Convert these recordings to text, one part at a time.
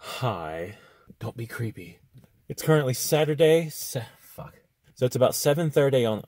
Hi. Don't be creepy. It's currently Saturday. Fuck. So it's about 7:30 on...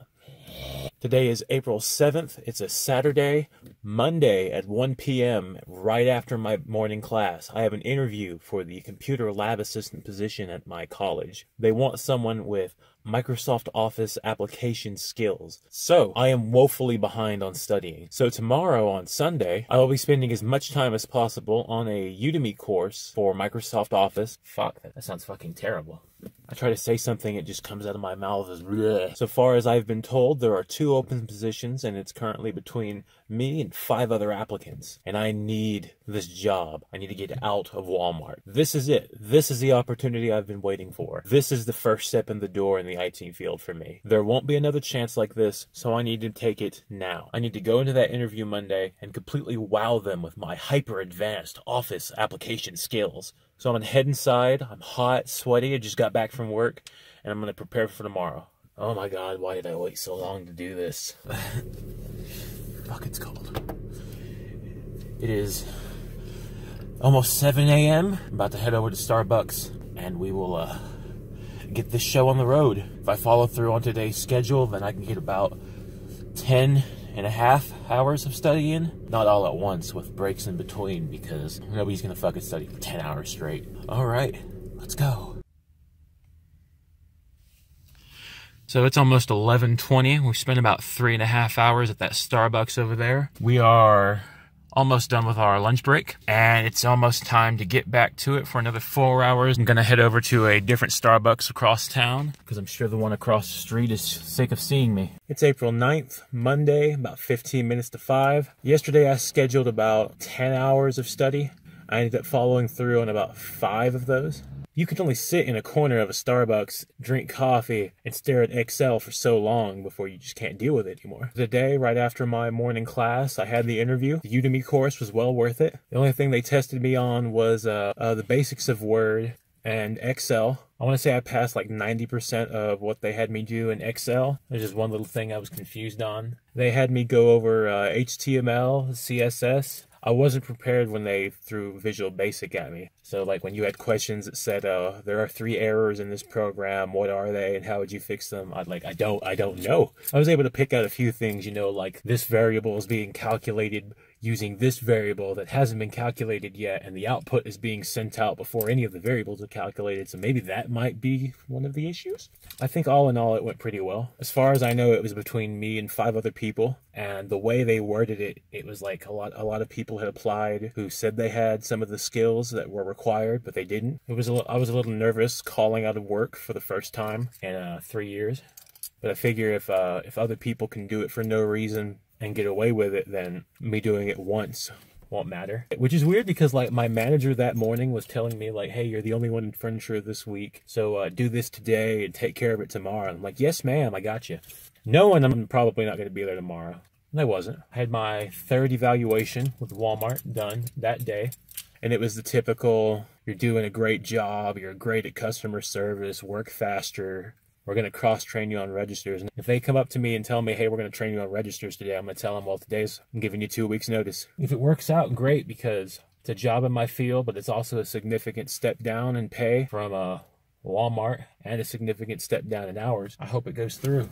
Today is April 7th. It's a Saturday. Monday at 1 p.m. right after my morning class, I have an interview for the computer lab assistant position at my college. They want someone with Microsoft Office application skills. So I am woefully behind on studying. So tomorrow on Sunday, I will be spending as much time as possible on a Udemy course for Microsoft Office. Fuck, that sounds fucking terrible. I try to say something, it just comes out of my mouth as bleh. So far as I've been told, there are 2 open positions, and it's currently between me and 5 other applicants. And I need this job. I need to get out of Walmart. This is it. This is the opportunity I've been waiting for. This is the first step in the door in the IT field for me. There won't be another chance like this, so I need to take it now. I need to go into that interview Monday and completely wow them with my hyper-advanced Office application skills. So I'm gonna head inside. I'm hot, sweaty. I just got back from work, and I'm gonna prepare for tomorrow. Oh my god, why did I wait so long to do this? Fuck, it's cold. It is almost 7 a.m. I'm about to head over to Starbucks, and we will get this show on the road. If I follow through on today's schedule, then I can get about 10.5 hours of studying. Not all at once, with breaks in between, because nobody's gonna fucking study for 10 hours straight. Alright, let's go. So it's almost 11:20. We spent about 3.5 hours at that Starbucks over there. We are almost done with our lunch break, and it's almost time to get back to it for another 4 hours. I'm gonna head over to a different Starbucks across town, because I'm sure the one across the street is sick of seeing me. It's April 9th, Monday, about 15 minutes to 5. Yesterday I scheduled about 10 hours of study. I ended up following through on about 5 of those. You can only sit in a corner of a Starbucks, drink coffee, and stare at Excel for so long before you just can't deal with it anymore. Today, right after my morning class, I had the interview. The Udemy course was well worth it. The only thing they tested me on was the basics of Word and Excel. I want to say I passed like 90% of what they had me do in Excel. There's just one little thing I was confused on. They had me go over HTML, CSS. I wasn't prepared when they threw Visual Basic at me. So like when you had questions that said, there are 3 errors in this program, what are they and how would you fix them? I don't know. I was able to pick out a few things, you know, like this variable is being calculated using this variable that hasn't been calculated yet, and the output is being sent out before any of the variables are calculated, so maybe that might be one of the issues. I think all in all it went pretty well. As far as I know, it was between me and 5 other people, and the way they worded it, it was like a lot of people had applied who said they had some of the skills that were required, but they didn't. I was a little nervous calling out of work for the first time in 3 years, but I figure if other people can do it for no reason and get away with it, then me doing it once won't matter. Which is weird because like my manager that morning was telling me like, hey, you're the only one in furniture this week, so do this today and take care of it tomorrow. I'm like, yes ma'am, I got you. Knowing I'm probably not going to be there tomorrow. And I wasn't. I had my 3rd evaluation with Walmart done that day, and it was the typical, you're doing a great job, you're great at customer service, work faster, we're going to cross-train you on registers. And if they come up to me and tell me, hey, we're going to train you on registers today, I'm going to tell them, well, I'm giving you 2 weeks notice. If it works out, great, because it's a job in my field, but it's also a significant step down in pay from Walmart and a significant step down in hours. I hope it goes through.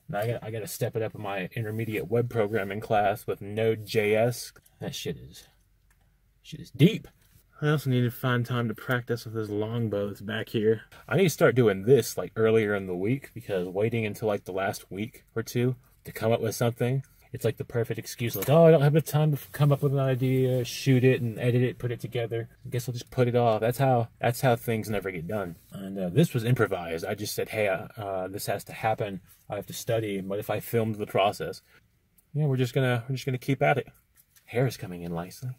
Now I got to step it up in my intermediate web programming class with Node.js. That shit is deep. I also need to find time to practice with this longbow that's back here. I need to start doing this like earlier in the week, because waiting until like the last week or 2 to come up with something, it's like the perfect excuse. Like, oh, I don't have the time to come up with an idea, shoot it and edit it, put it together. I guess I'll just put it off. That's how things never get done. And this was improvised. I just said, hey, this has to happen. I have to study. What if I filmed the process? Yeah, we're just gonna keep at it. Hair is coming in nicely.